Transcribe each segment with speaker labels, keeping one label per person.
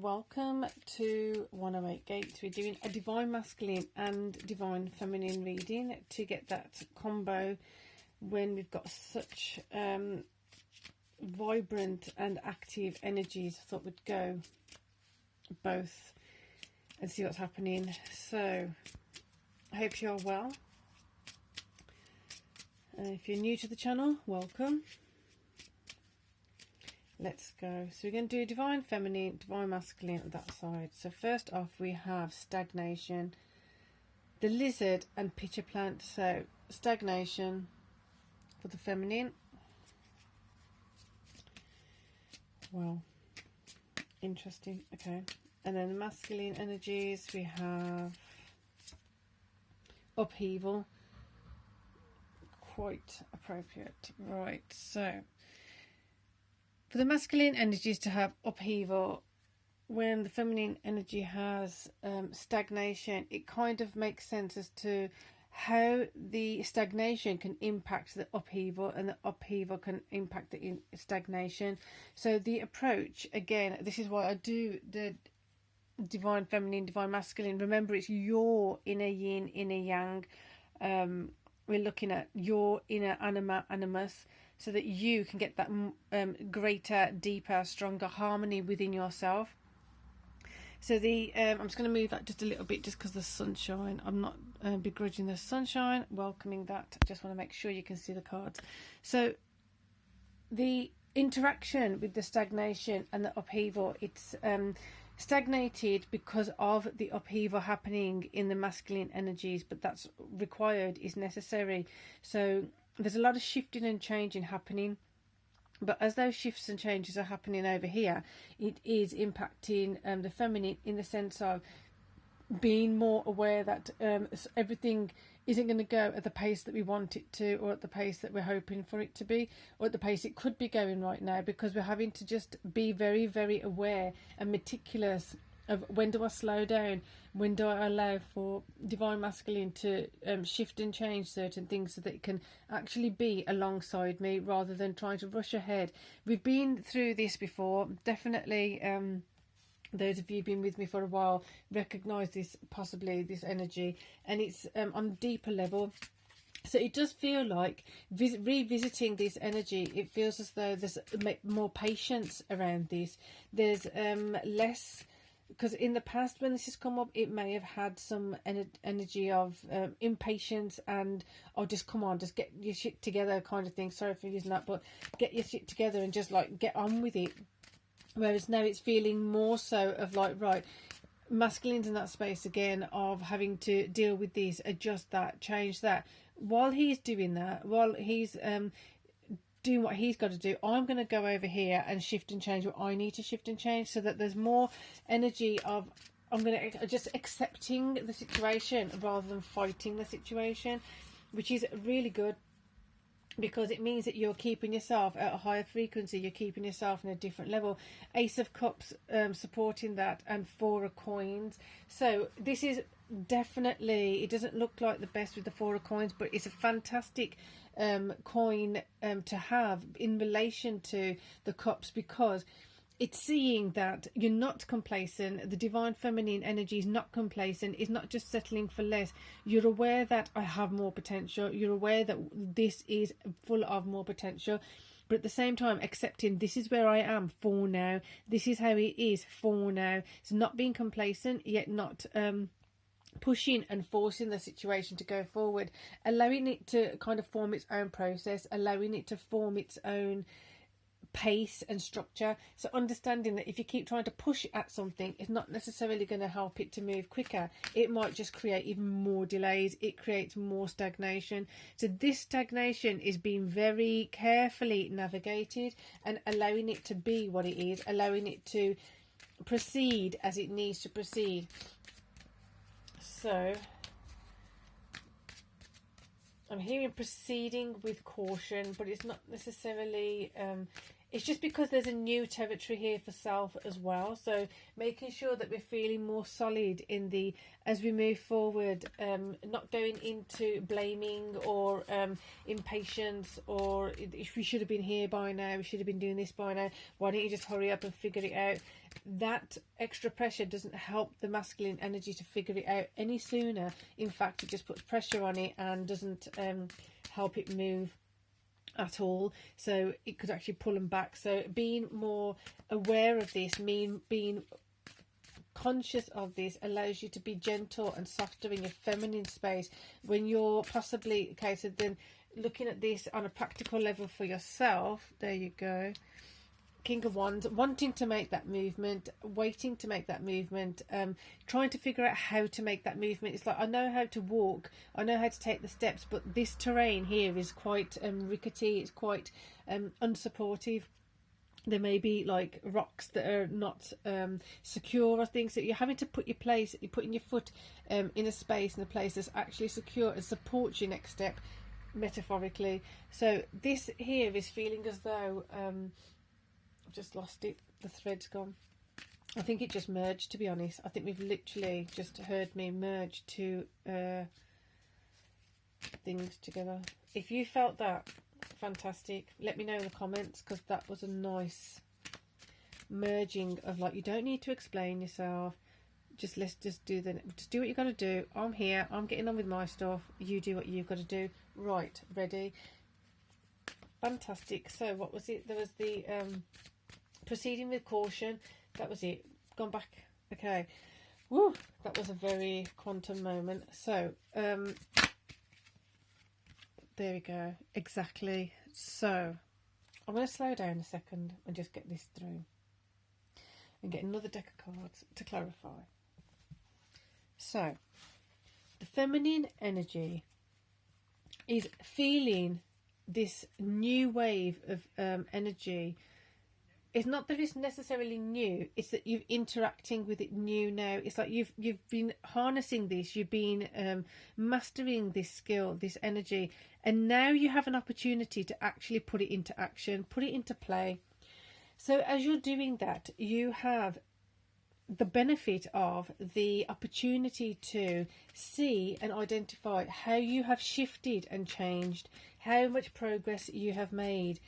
Speaker 1: welcome to 108 Gates. We're doing a Divine Masculine and Divine Feminine reading to get that combo when we've got such vibrant and active energies. I thought we'd go both and see what's happening. So I hope you're well. If you're new to the channel, welcome. Let's go. So we're going to do Divine Feminine, Divine Masculine on that side. So first off we have Stagnation, the Lizard and Pitcher Plant. So Stagnation for the Feminine. Well, interesting. Okay. And then the Masculine energies, we have Upheaval. Quite appropriate. Right, so for the masculine energies to have upheaval, when the feminine energy has stagnation, it kind of makes sense as to how the stagnation can impact the upheaval and the upheaval can impact the stagnation. So the approach, again, this is why I do the divine feminine, divine masculine. Remember, it's your inner yin, inner yang. We're looking at your inner anima, animus, so that you can get that greater, deeper, stronger harmony within yourself. So the I'm just going to move that just a little bit just because the sunshine. I'm not begrudging the sunshine, welcoming that. I just want to make sure you can see the cards. So the interaction with the stagnation and the upheaval, it's stagnated because of the upheaval happening in the masculine energies, but that's required, is necessary. So there's a lot of shifting and changing happening, but as those shifts and changes are happening over here, it is impacting the feminine in the sense of being more aware that everything isn't going to go at the pace that we want it to, or at the pace that we're hoping for it to be, or at the pace it could be going right now, because we're having to just be very, very aware and meticulous of when do I slow down, when do I allow for divine masculine to shift and change certain things so that it can actually be alongside me rather than trying to rush ahead. We've been through this before, definitely. Those of you who've been with me for a while recognise this, possibly this energy, and it's on a deeper level. So it does feel like revisiting this energy, it feels as though there's more patience around this. There's less, because in the past when this has come up, it may have had some energy of impatience and, oh, just come on, just get your shit together kind of thing. Sorry for using that, but get your shit together and just like get on with it. Whereas now it's feeling more so of like, right, masculine's in that space again of having to deal with this, adjust that, change that. While he's doing that, while he's doing what he's got to do, I'm going to go over here and shift and change what I need to shift and change, so that there's more energy of I'm going to just accepting the situation rather than fighting the situation, which is really good, because it means that you're keeping yourself at a higher frequency, you're keeping yourself in a different level. Ace of Cups supporting that, and Four of Coins. So this is definitely, it doesn't look like the best with the Four of Coins, but it's a fantastic coin to have in relation to the Cups, because it's seeing that you're not complacent. The divine feminine energy is not complacent. It's not just settling for less. You're aware that I have more potential. You're aware that this is full of more potential. But at the same time, accepting this is where I am for now. This is how it is for now. It's not being complacent, yet not pushing and forcing the situation to go forward. Allowing it to kind of form its own process. Allowing it to form its own pace and structure. So understanding that if you keep trying to push at something, it's not necessarily going to help it to move quicker. It might just create even more delays. It creates more stagnation. So this stagnation is being very carefully navigated and allowing it to be what it is, allowing it to proceed as it needs to proceed. So I'm hearing proceeding with caution, but it's not necessarily It's just because there's a new territory here for self as well. So making sure that we're feeling more solid in the, as we move forward, not going into blaming or impatience, or if we should have been here by now, we should have been doing this by now, why don't you just hurry up and figure it out? That extra pressure doesn't help the masculine energy to figure it out any sooner. In fact, it just puts pressure on it and doesn't help it move at all. So it could actually pull them back. So being more aware of this, being conscious of this, allows you to be gentle and softer in your feminine space when you're possibly, okay, so then looking at this on a practical level for yourself. There you go. King of Wands, wanting to make that movement, waiting to make that movement, trying to figure out how to make that movement. It's like, I know how to walk, I know how to take the steps, but this terrain here is quite rickety, it's quite unsupportive. There may be like rocks that are not secure or things, that you're having to put you're putting your foot in a space, in a place that's actually secure and supports your next step, metaphorically. So this here is feeling as though I've just lost it, the thread's gone. I think it just merged, to be honest. I think we've literally just heard me merge two things together. If you felt that, fantastic. Let me know in the comments, because that was a nice merging of, like, you don't need to explain yourself. Let's just do what you got to do. I'm here, I'm getting on with my stuff. You do what you've got to do. Right, ready. Fantastic. So what was it? There was the proceeding with caution. That was it. Gone back. Okay. Woo! That was a very quantum moment. So there we go. Exactly. So I'm going to slow down a second and just get this through and get another deck of cards to clarify. So the feminine energy is feeling this new wave of energy. It's not that it's necessarily new, it's that you're interacting with it new now. It's like you've been harnessing this, you've been mastering this skill, this energy, and now you have an opportunity to actually put it into action, put it into play. So as you're doing that, you have the benefit of the opportunity to see and identify how you have shifted and changed, how much progress you have made.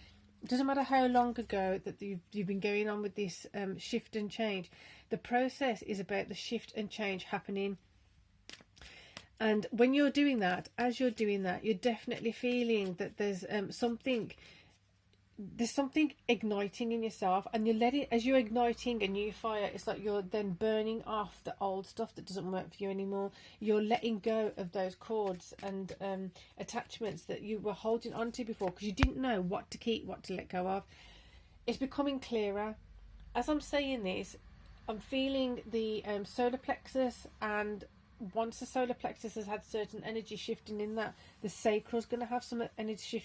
Speaker 1: It doesn't matter how long ago that you've been going on with this shift and change. The process is about the shift and change happening. And when you're doing that, as you're doing that, you're definitely feeling that there's something igniting in yourself, and you're letting, as you're igniting a new fire, it's like you're then burning off the old stuff that doesn't work for you anymore. You're letting go of those cords and attachments that you were holding on to before, because you didn't know what to keep, what to let go of. It's becoming clearer. As I'm saying this, I'm feeling the solar plexus, and once the solar plexus has had certain energy shifting in that, the sacral is going to have some energy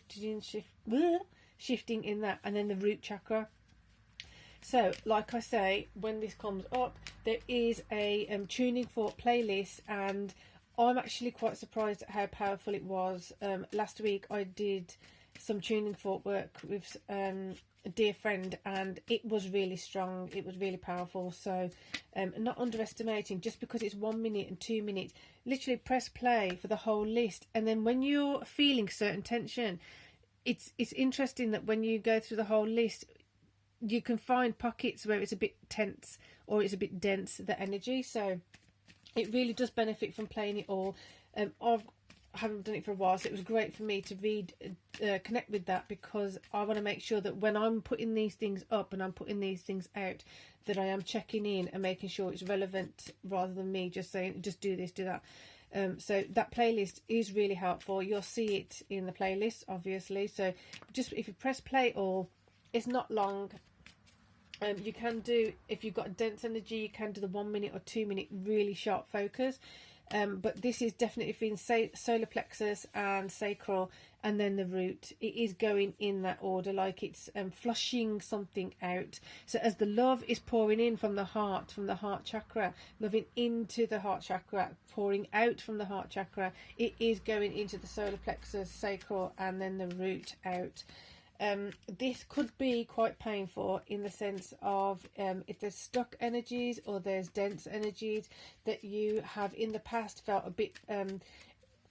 Speaker 1: shifting in that, and then the root chakra. So like I say, when this comes up, there is a tuning fork playlist, and I'm actually quite surprised at how powerful it was. Last week I did some tuning fork work with a dear friend, and it was really strong, it was really powerful. So not underestimating, just because it's 1 minute and 2 minutes, literally press play for the whole list. And then when you're feeling certain tension, it's interesting that when you go through the whole list, you can find pockets where it's a bit tense or it's a bit dense, the energy. So it really does benefit from playing it all. I haven't done it for a while, so it was great for me to connect with that, because I want to make sure that when I'm putting these things up and I'm putting these things out, that I am checking in and making sure it's relevant, rather than me just saying just do this, do that. So that playlist is really helpful. You'll see it in the playlist, obviously. So just if you press play all, it's not long. You can do, if you've got dense energy, you can do the 1 minute or 2 minute really sharp focus. But this is definitely feeling solar plexus and sacral, and then the root. It is going in that order, like it's flushing something out. So as the love is pouring in from the heart chakra, loving into the heart chakra, pouring out from the heart chakra, it is going into the solar plexus, sacral, and then the root out. This could be quite painful in the sense of if there's stuck energies or there's dense energies that you have in the past felt a bit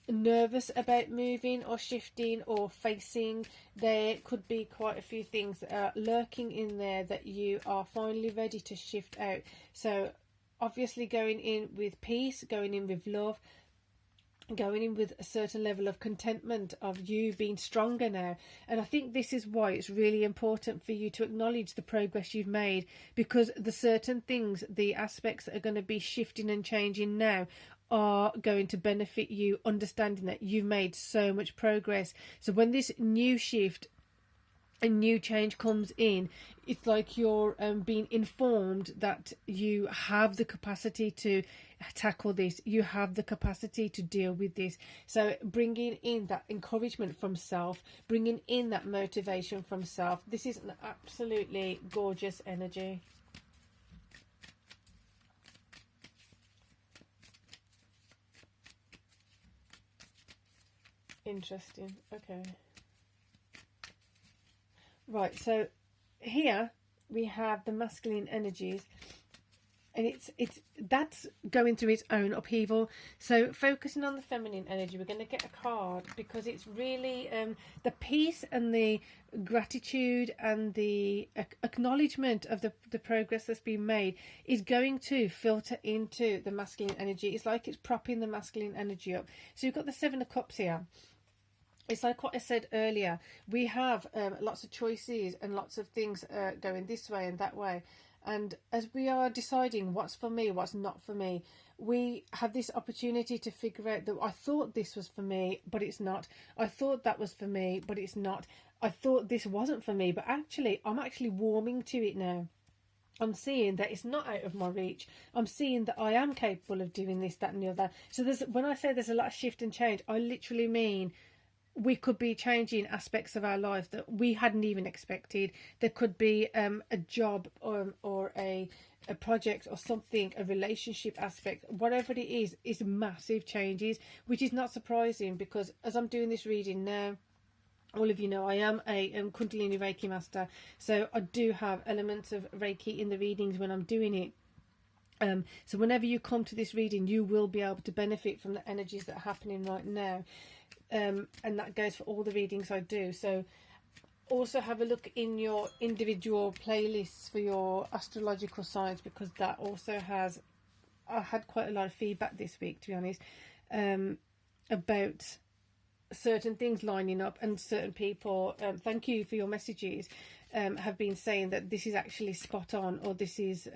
Speaker 1: nervous about moving or shifting or facing. There could be quite a few things that are lurking in there that you are finally ready to shift out. So obviously going in with peace, going in with love, going in with a certain level of contentment of you being stronger now. And I think this is why it's really important for you to acknowledge the progress you've made, because the certain things, the aspects that are going to be shifting and changing now are going to benefit you, understanding that you've made so much progress. So when this new shift a new change comes in, it's like you're being informed that you have the capacity to tackle this, you have the capacity to deal with this. So bringing in that encouragement from self, bringing in that motivation from self, this is an absolutely gorgeous energy. Interesting. Okay. Right, so here we have the masculine energies, and it's that's going through its own upheaval. So focusing on the feminine energy, we're going to get a card because it's really the peace and the gratitude and the acknowledgement of the progress that's been made is going to filter into the masculine energy. It's like it's propping the masculine energy up. So you've got the Seven of Cups here. It's like what I said earlier, we have lots of choices and lots of things going this way and that way. And as we are deciding what's for me, what's not for me, we have this opportunity to figure out that I thought this was for me, but it's not. I thought that was for me, but it's not. I thought this wasn't for me, but actually, I'm actually warming to it now. I'm seeing that it's not out of my reach. I'm seeing that I am capable of doing this, that and the other. So when I say there's a lot of shift and change, I literally mean we could be changing aspects of our life that we hadn't even expected. There could be a job or a project or something, a relationship aspect, whatever it is massive changes, which is not surprising because as I'm doing this reading now, all of you know I am a Kundalini Reiki master, so I do have elements of Reiki in the readings when I'm doing it. So whenever you come to this reading, you will be able to benefit from the energies that are happening right now. And that goes for all the readings I do. So also have a look in your individual playlists for your astrological signs, because that also has, I had quite a lot of feedback this week, to be honest, about certain things lining up, and certain people, thank you for your messages, have been saying that this is actually spot on, or this is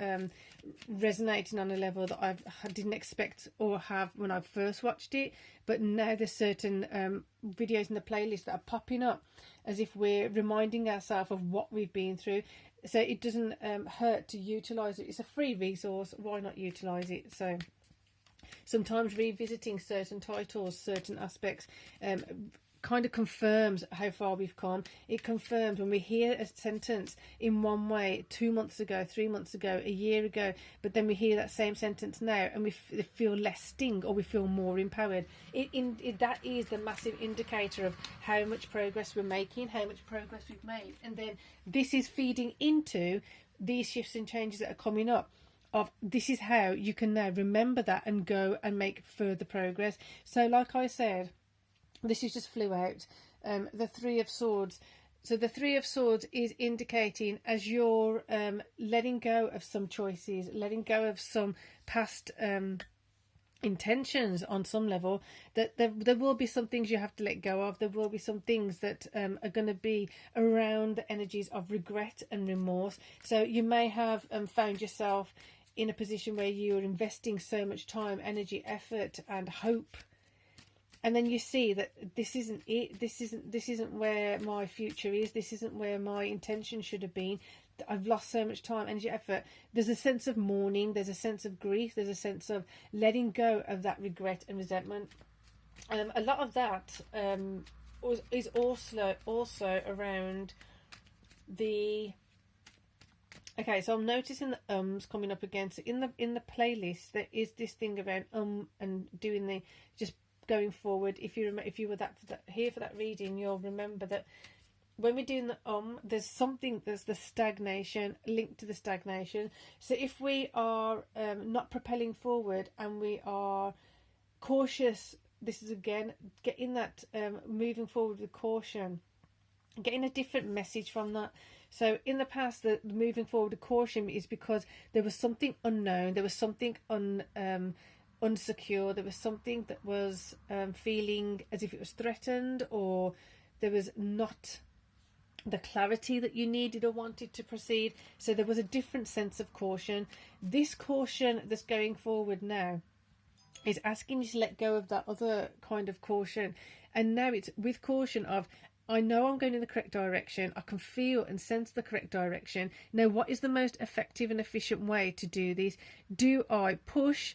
Speaker 1: resonating on a level that I didn't expect or have when I first watched it. But now there's certain videos in the playlist that are popping up as if we're reminding ourselves of what we've been through. So it doesn't hurt to utilise it. It's a free resource. Why not utilise it? So sometimes revisiting certain titles, certain aspects, kind of confirms how far we've come. It confirms when we hear a sentence in one way 2 months ago, 3 months ago, a year ago, but then we hear that same sentence now and we feel less sting, or we feel more empowered. That is the massive indicator of how much progress we're making, how much progress we've made. And then this is feeding into these shifts and changes that are coming up. Of this is how you can now remember that and go and make further progress. So like I said, this is just flew out, the Three of Swords. So the Three of Swords is indicating as you're letting go of some choices, letting go of some past intentions on some level, that there will be some things you have to let go of. There will be some things that are going to be around the energies of regret and remorse. So you may have found yourself in a position where you're investing so much time, energy, effort and hope, and then you see that this isn't it, this isn't where my future is, this isn't where my intention should have been. I've lost so much time, energy, effort. There's a sense of mourning, there's a sense of grief, there's a sense of letting go of that regret and resentment. A lot of that is also around the... Okay, so I'm noticing the ums coming up again. So in the playlist there is this thing around and doing the just going forward. If you were here for that reading, you'll remember that when we're doing the there's something, there's the stagnation linked to the stagnation. So if we are not propelling forward and we are cautious, this is again getting that moving forward with caution, getting a different message from that. So in the past, the moving forward with caution is because there was something unknown, there was something unsecure, there was something that was feeling as if it was threatened, or there was not the clarity that you needed or wanted to proceed. So there was a different sense of caution. This caution that's going forward now is asking you to let go of that other kind of caution, and now it's with caution of, I know I'm going in the correct direction, I can feel and sense the correct direction. Now what is the most effective and efficient way to do this? Do I push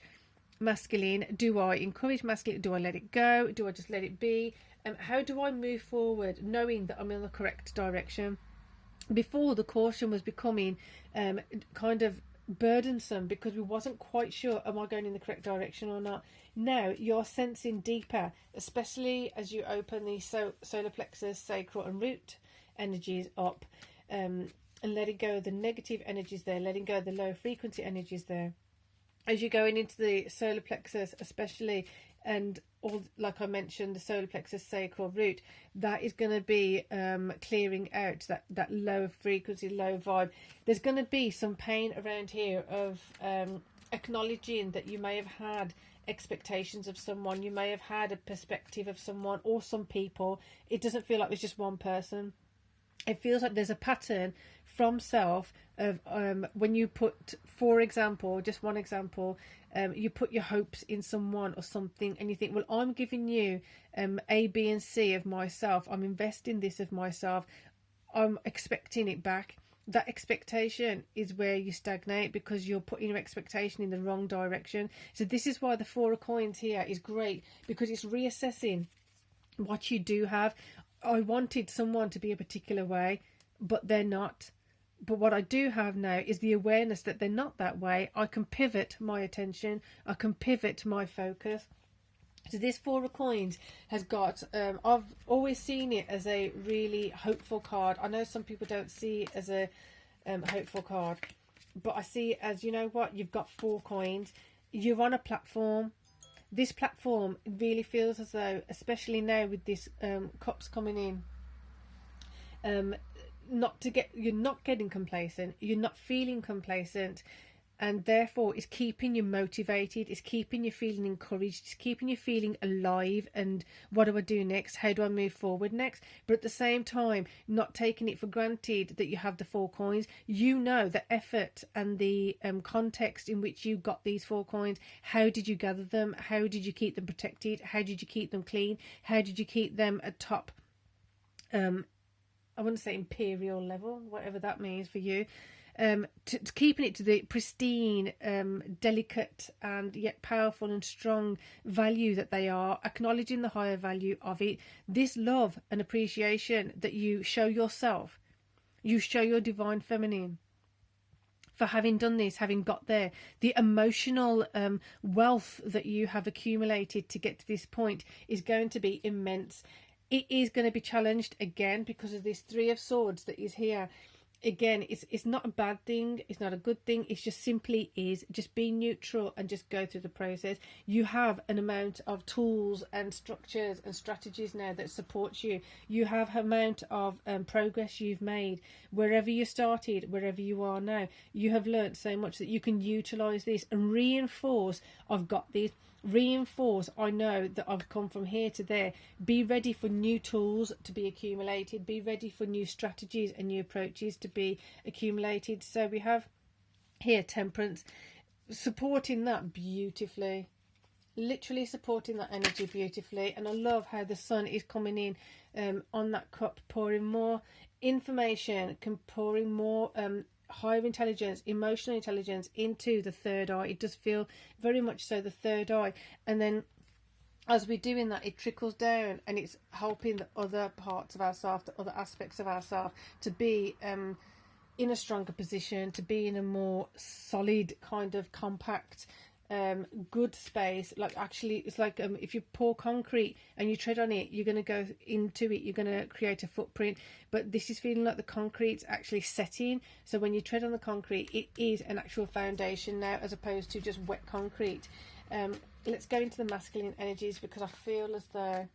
Speaker 1: masculine? Do I encourage masculine? Do I let it go? Do I just let it be? How do I move forward knowing that I'm in the correct direction? Before, the caution was becoming kind of burdensome because we wasn't quite sure, am I going in the correct direction or not? Now you're sensing deeper, especially as you open the solar plexus, sacral and root energies up, and letting go of the negative energies there, letting go of the low frequency energies there. As you're going into the solar plexus especially, and all, like I mentioned, the solar plexus, sacral, root, that is going to be clearing out that low frequency, low vibe. There's going to be some pain around here of acknowledging that you may have had expectations of someone, you may have had a perspective of someone or some people. It doesn't feel like it's just one person. It feels like there's a pattern from self of when you put, for example, just one example, you put your hopes in someone or something, and you think, well, I'm giving you A, B and C of myself, I'm investing this of myself, I'm expecting it back. That expectation is where you stagnate, because you're putting your expectation in the wrong direction. So this is why the Four of Coins here is great, because it's reassessing what you do have. I wanted someone to be a particular way, but they're not. But what I do have now is the awareness that they're not that way. I can pivot my attention, I can pivot my focus. So this Four of Coins has got, I've always seen it as a really hopeful card. I know some people don't see it as a hopeful card, but I see it as, you know what, you've got 4 coins, you're on a platform. This platform really feels as though, especially now with this cups coming in, you're not getting complacent, you're not feeling complacent, and therefore it's keeping you motivated, it's keeping you feeling encouraged, it's keeping you feeling alive. And what do I do next? How do I move forward next? But at the same time, not taking it for granted that you have the 4 coins. You know the effort and the context in which you got these 4 coins. How did you gather them? How did you keep them protected? How did you keep them clean? How did you keep them at top, I want to say imperial level, whatever that means for you, to keeping it to the pristine, delicate and yet powerful and strong value that they are, acknowledging the higher value of it. This love and appreciation that you show yourself, you show your divine feminine for having done this, having got there. The emotional wealth that you have accumulated to get to this point is going to be immense. It is going to be challenged again because of this 3 of Swords that is here. Again, it's not a bad thing, it's not a good thing, it just simply is. Just be neutral and just go through the process. You have an amount of tools and structures and strategies now that support you. You have an amount of progress you've made. Wherever you started, wherever you are now, you have learnt so much that you can utilise this and reinforce, I've got this. Reinforce, I know that I've come from here to there. Be ready for new tools to be accumulated. Be ready for new strategies and new approaches to be accumulated. So we have here Temperance, supporting that beautifully, literally supporting that energy beautifully. And I love how the sun is coming in on that cup, pouring more information, pouring more higher intelligence, emotional intelligence into the third eye. It does feel very much so the third eye, and then as we're doing that, it trickles down and it's helping the other parts of ourselves, the other aspects of ourselves, to be in a stronger position, to be in a more solid kind of compact good space. Like actually, it's like if you pour concrete and you tread on it, you're going to go into it, you're going to create a footprint. But this is feeling like the concrete's actually setting, so when you tread on the concrete, it is an actual foundation now, as opposed to just wet concrete. Let's go into the masculine energies, because I feel as though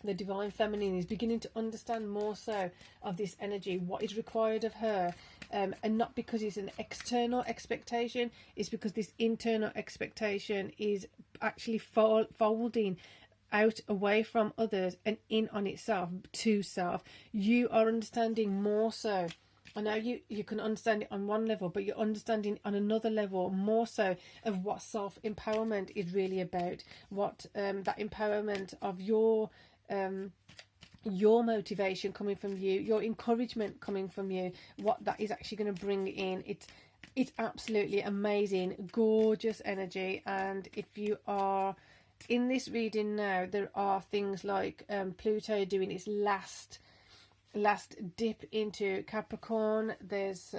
Speaker 1: the divine feminine is beginning to understand more so of this energy, what is required of her, and not because it's an external expectation, it's because this internal expectation is actually folding out away from others and in on itself to self. You are understanding more so. I know you can understand it on one level, but you're understanding on another level more so of what self-empowerment is really about, what that empowerment of your motivation coming from you, your encouragement coming from you, what that is actually going to bring in. It's absolutely amazing, gorgeous energy. And if you are in this reading now, there are things like Pluto doing its last dip into Capricorn. There's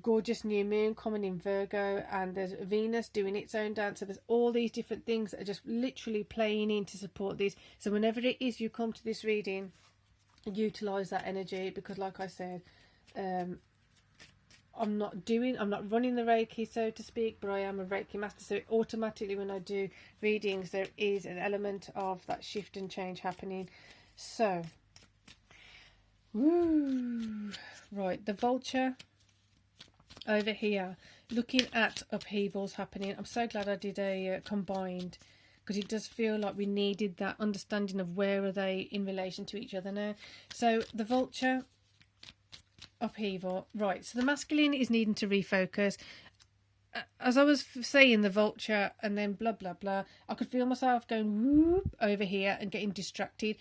Speaker 1: gorgeous new moon coming in Virgo, and there's Venus doing its own dance. So there's all these different things that are just literally playing in to support this. So whenever it is you come to this reading, utilize that energy, because like I said, I'm not running the Reiki, so to speak, but I am a Reiki master, so automatically when I do readings there is an element of that shift and change happening. So right, the Vulture over here, looking at upheavals happening. I'm so glad I did a combined, because it does feel like we needed that understanding of where are they in relation to each other now. So the Vulture upheaval, right, so the masculine is needing to refocus. As I was saying the Vulture and then blah blah blah, I could feel myself going whoop over here and getting distracted.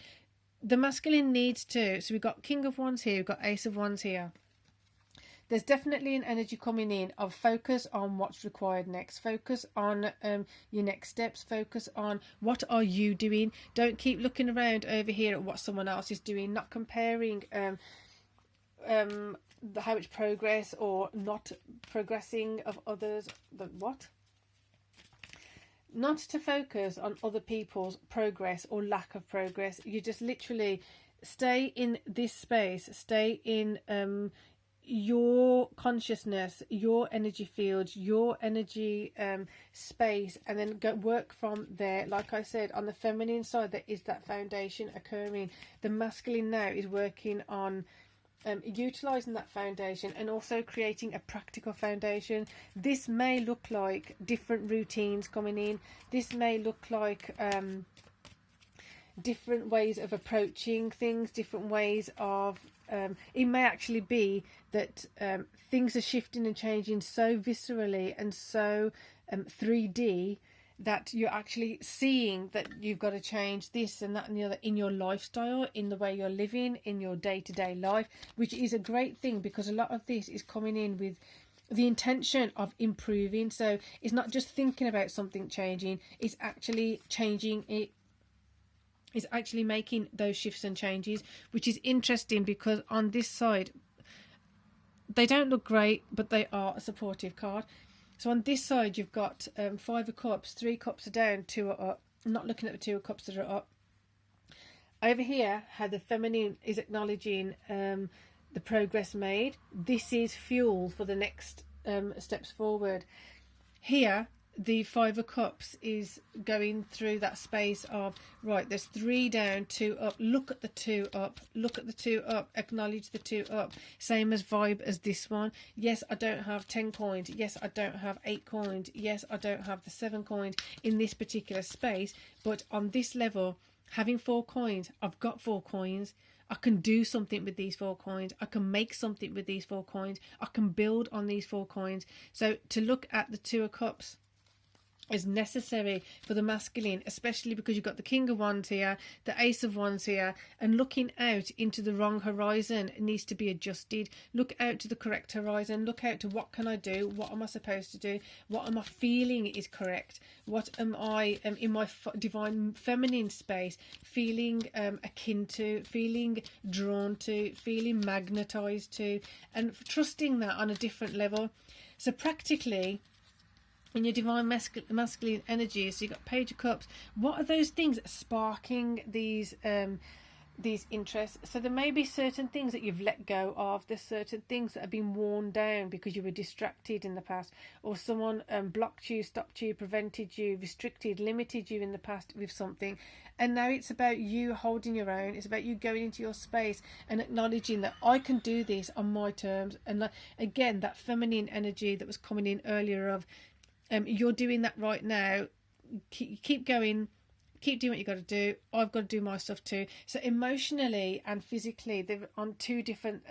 Speaker 1: The masculine needs to, so we've got King of Wands here, we've got Ace of Wands here. There's definitely an energy coming in of focus on what's required next. Focus on your next steps. Focus on what are you doing. Don't keep looking around over here at what someone else is doing. Not comparing how much progress or not progressing of others. Not to focus on other people's progress or lack of progress. You just literally stay in this space. Stay in your consciousness, your energy field, your energy space, and then go work from there. Like I said, on the feminine side, there is that foundation occurring. The masculine now is working on utilizing that foundation and also creating a practical foundation. This may look like different routines coming in. This may look like different ways of approaching things, different ways of it may actually be that things are shifting and changing so viscerally and so 3D that you're actually seeing that you've got to change this and that and the other in your lifestyle, in the way you're living, in your day-to-day life, which is a great thing, because a lot of this is coming in with the intention of improving. So it's not just thinking about something changing, it's actually changing it. Is actually making those shifts and changes, which is interesting, because on this side they don't look great, but they are a supportive card. So on this side you've got 5 of Cups, 3 cups are down, 2 are up. I'm not looking at the 2 of Cups that are up. Over here, how the feminine is acknowledging the progress made. This is fuel for the next steps forward. Here the 5 of Cups is going through that space of, right, there's 3 down, 2 up. Look at the 2 up. Look at the 2 up. Acknowledge the 2 up. Same as vibe as this one. Yes, I don't have 10 coins. Yes, I don't have 8 coins. Yes, I don't have the 7 coins in this particular space. But on this level, having 4 coins, I've got 4 coins. I can do something with these 4 coins. I can make something with these 4 coins. I can build on these 4 coins. So to look at the 2 of Cups is necessary for the masculine, especially because you've got the King of Wands here, the Ace of Wands here, and looking out into the wrong horizon needs to be adjusted. Look out to the correct horizon. Look out to what can I do? What am I supposed to do? What am I feeling is correct? What am I in my divine feminine space feeling akin to, feeling drawn to, feeling magnetized to, and trusting that on a different level. So practically, in your divine masculine energy. So you've got Page of Cups. What are those things sparking these interests? So there may be certain things that you've let go of. There's certain things that have been worn down because you were distracted in the past, or someone blocked you, stopped you, prevented you, restricted, limited you in the past with something. And now it's about you holding your own. It's about you going into your space and acknowledging that I can do this on my terms. And again, that feminine energy that was coming in earlier of you're doing that right now. Keep going. Keep doing what you got to do. I've got to do my stuff too. So emotionally and physically, they're on two different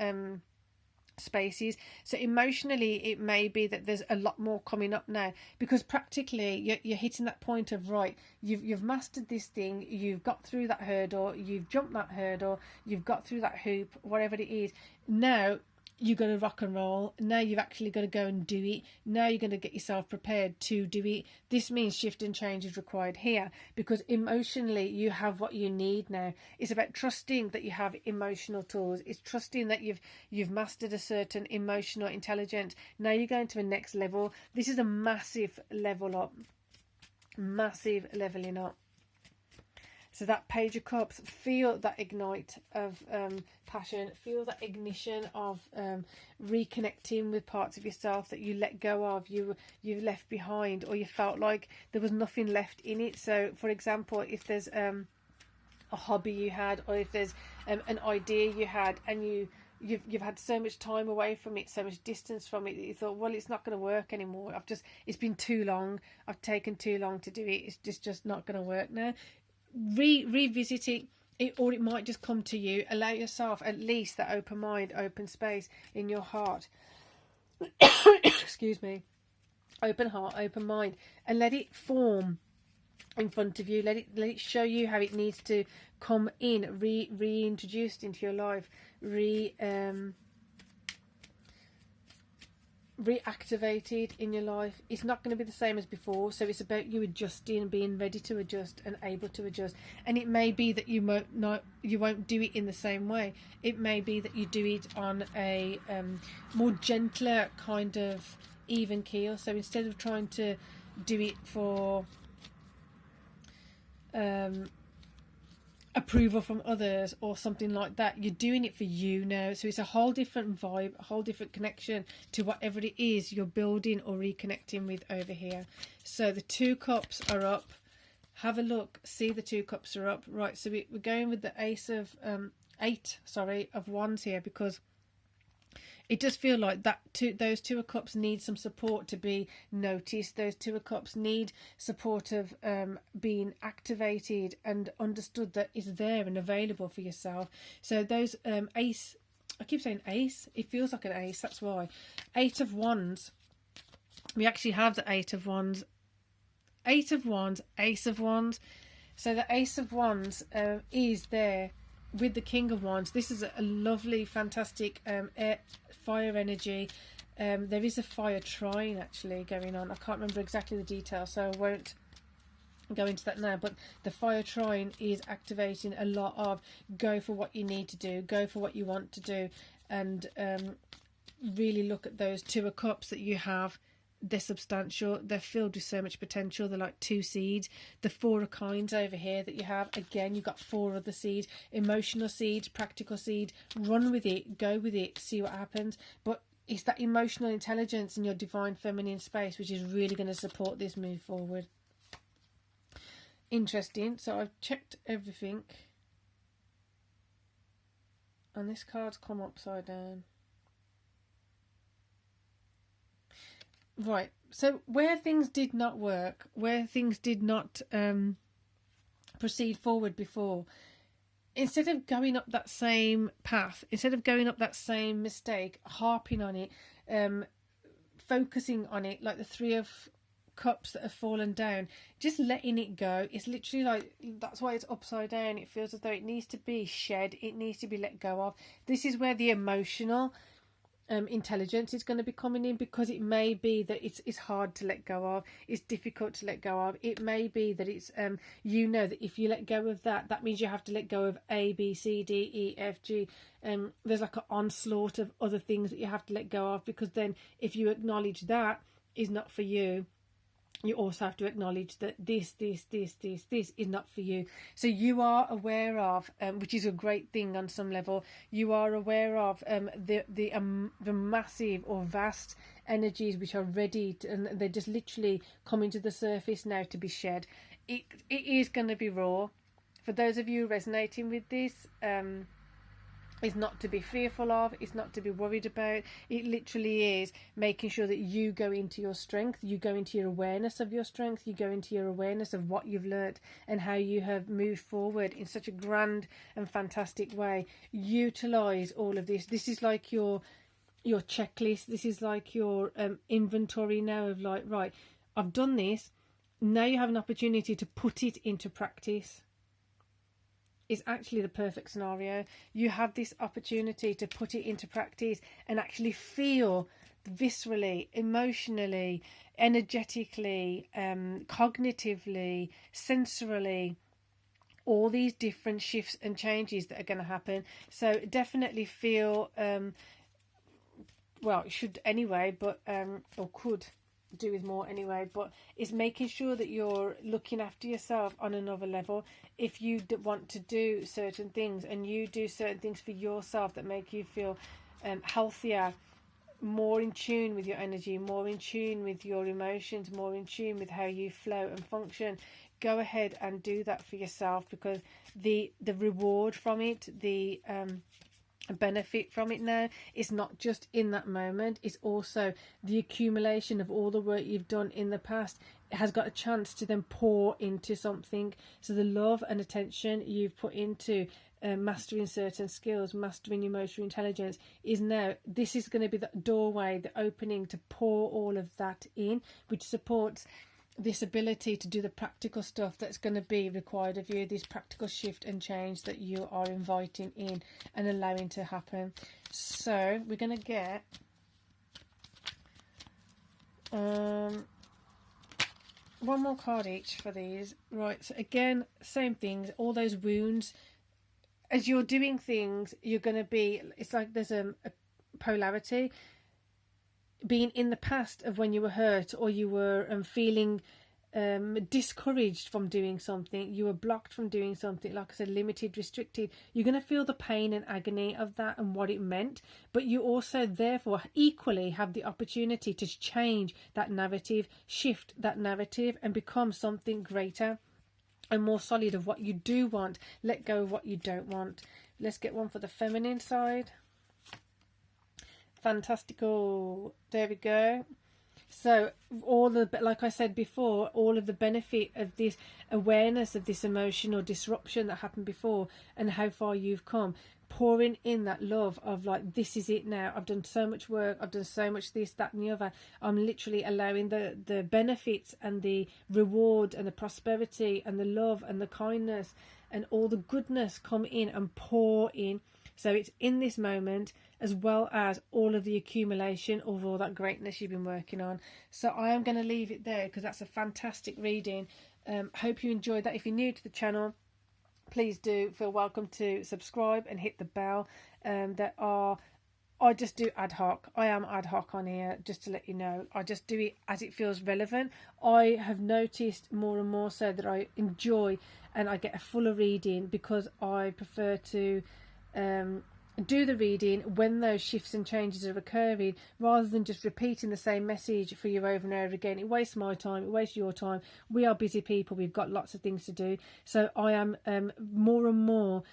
Speaker 1: spaces. So emotionally, it may be that there's a lot more coming up now, because practically you're hitting that point of, right, you've mastered this thing, you've got through that hurdle, you've jumped that hurdle, you've got through that hoop, whatever it is. Now you've got to rock and roll. Now you've actually got to go and do it. Now you're going to get yourself prepared to do it. This means shift and change is required here, because emotionally you have what you need now. It's about trusting that you have emotional tools. It's trusting that you've mastered a certain emotional intelligence. Now you're going to the next level. This is a massive level up. Massive leveling up. So that Page of Cups, feel that ignite of passion, feel that ignition of reconnecting with parts of yourself that you let go of, you left behind, or you felt like there was nothing left in it. So, for example, if there's a hobby you had, or if there's an idea you had, and you've had so much time away from it, so much distance from it, that you thought, well, it's not going to work anymore. It's been too long. I've taken too long to do it. It's just not going to work now. Revisit it, or it might just come to you. Allow yourself at least that open mind, open space in your heart. Excuse me. Open heart, open mind, and let it form in front of you. Let it show you how it needs to come in, reintroduced into your life, reactivated in your life. It's not going to be the same as before, so it's about you adjusting and being ready to adjust and able to adjust. And it may be that you won't do it in the same way. It may be that you do it on a more gentler kind of even keel. So instead of trying to do it for approval from others or something like that, you're doing it for you now. So it's a whole different vibe, a whole different connection to whatever it is you're building or reconnecting with over here. So the 2 cups are up. Have a look, see the 2 cups are up. Right, so we're going with the eight of wands here, because it does feel like those 2 of cups need some support to be noticed. Those 2 of cups need support of being activated and understood that it's there and available for yourself. So those ace, I keep saying ace, it feels like an ace, that's why. 8 of wands, we actually have the 8 of wands, 8 of wands, ace of wands. So the ace of wands is there with the king of wands. This is a lovely, fantastic fire energy. There is a fire trine actually going on. I can't remember exactly the details, so I won't go into that now, but the fire trine is activating a lot of go for what you need to do, go for what you want to do, and really look at those 2 of cups that you have. They're substantial, they're filled with so much potential. They're like 2 seeds. The 4 of coins over here that you have, again, you've got 4 other seeds, emotional seeds, practical seeds. Run with it, go with it, see what happens. But it's that emotional intelligence in your divine feminine space which is really going to support this move forward. Interesting. So I've checked everything, and this card's come upside down. Right, so where things did not work, where things did not proceed forward before, instead of going up that same path, instead of going up that same mistake, harping on it, focusing on it, like the 3 of cups that have fallen down, just letting it go. It's literally like, that's why it's upside down. It feels as though it needs to be shed, it needs to be let go of. This is where the emotional intelligence is going to be coming in, because it may be that it's hard to let go of, it's difficult to let go of. It may be that it's you know that if you let go of that means you have to let go of A, B, C, D, E, F, G. There's like an onslaught of other things that you have to let go of, because then if you acknowledge that is not for you, you also have to acknowledge that this is not for you. So you are aware of, which is a great thing on some level, you are aware of the massive or vast energies which are ready to, and they're just literally coming to the surface now to be shed. It is going to be raw. For those of you resonating with this, it's not to be fearful of, it's not to be worried about. It literally is making sure that you go into your strength, you go into your awareness of your strength, you go into your awareness of what you've learnt and how you have moved forward in such a grand and fantastic way. Utilize all of this. This is like your checklist. This is like your inventory now of like, right, I've done this. Now you have an opportunity to put it into practice. Is actually the perfect scenario. You have this opportunity to put it into practice and actually feel viscerally, emotionally, energetically, cognitively, sensorily, all these different shifts and changes that are going to happen. So definitely feel, well, it should anyway, but or could do with more anyway, but it's making sure that you're looking after yourself on another level. If you want to do certain things and you do certain things for yourself that make you feel healthier, more in tune with your energy, more in tune with your emotions, more in tune with how you flow and function, go ahead and do that for yourself, because the reward from it, the benefit from it now is not just in that moment, it's also the accumulation of all the work you've done in the past. It has got a chance to then pour into something. So the love and attention you've put into mastering certain skills, mastering emotional intelligence, is now, this is going to be the doorway, the opening to pour all of that in, which supports this ability to do the practical stuff that's going to be required of you, this practical shift and change that you are inviting in and allowing to happen. So we're going to get one more card each for these. Right, so again, same things, all those wounds. As you're doing things, you're going to be, it's like there's a polarity. Being in the past of when you were hurt, or you were feeling discouraged from doing something, you were blocked from doing something, like I said, limited, restricted, you're going to feel the pain and agony of that and what it meant. But you also therefore equally have the opportunity to change that narrative, shift that narrative, and become something greater and more solid of what you do want. Let go of what you don't want. Let's get one for the feminine side. Fantastical. There we go. So all the, like I said before, all of the benefit of this awareness of this emotional disruption that happened before and how far you've come, pouring in that love of like, this is it now, I've done so much work, I've done so much this, that and the other, I'm literally allowing the benefits and the reward and the prosperity and the love and the kindness and all the goodness come in and pour in. So it's in this moment, as well as all of the accumulation of all that greatness you've been working on. So I am going to leave it there, because that's a fantastic reading. Hope you enjoyed that. If you're new to the channel, please do feel welcome to subscribe and hit the bell. I just do ad hoc. I am ad hoc on here, just to let you know. I just do it as it feels relevant. I have noticed more and more so that I enjoy and I get a fuller reading, because I prefer to do the reading when those shifts and changes are occurring, rather than just repeating the same message for you over and over again. It wastes my time, it wastes your time. We are busy people, we've got lots of things to do. So I am more and more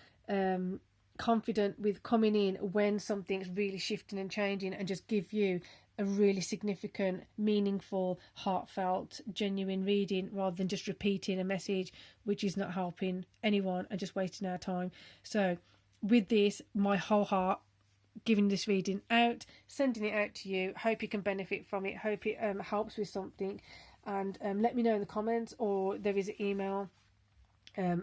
Speaker 1: confident with coming in when something's really shifting and changing, and just give you a really significant, meaningful, heartfelt, genuine reading, rather than just repeating a message which is not helping anyone and just wasting our time. So with this, my whole heart, giving this reading out, sending it out to you. Hope you can benefit from it. Hope it helps with something. And let me know in the comments, or there is an email.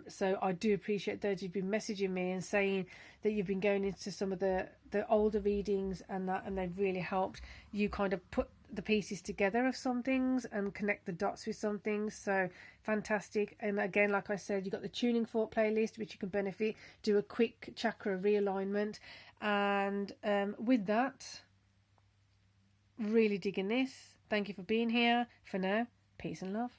Speaker 1: So I do appreciate those who've been messaging me and saying that you've been going into some of the older readings and that, and they've really helped you kind of put the pieces together of some things and connect the dots with some things. So fantastic. And again, like I said, you've got the tuning fork playlist, which you can benefit, do a quick chakra realignment. And with that, really digging this. Thank you for being here. For now, Peace and love.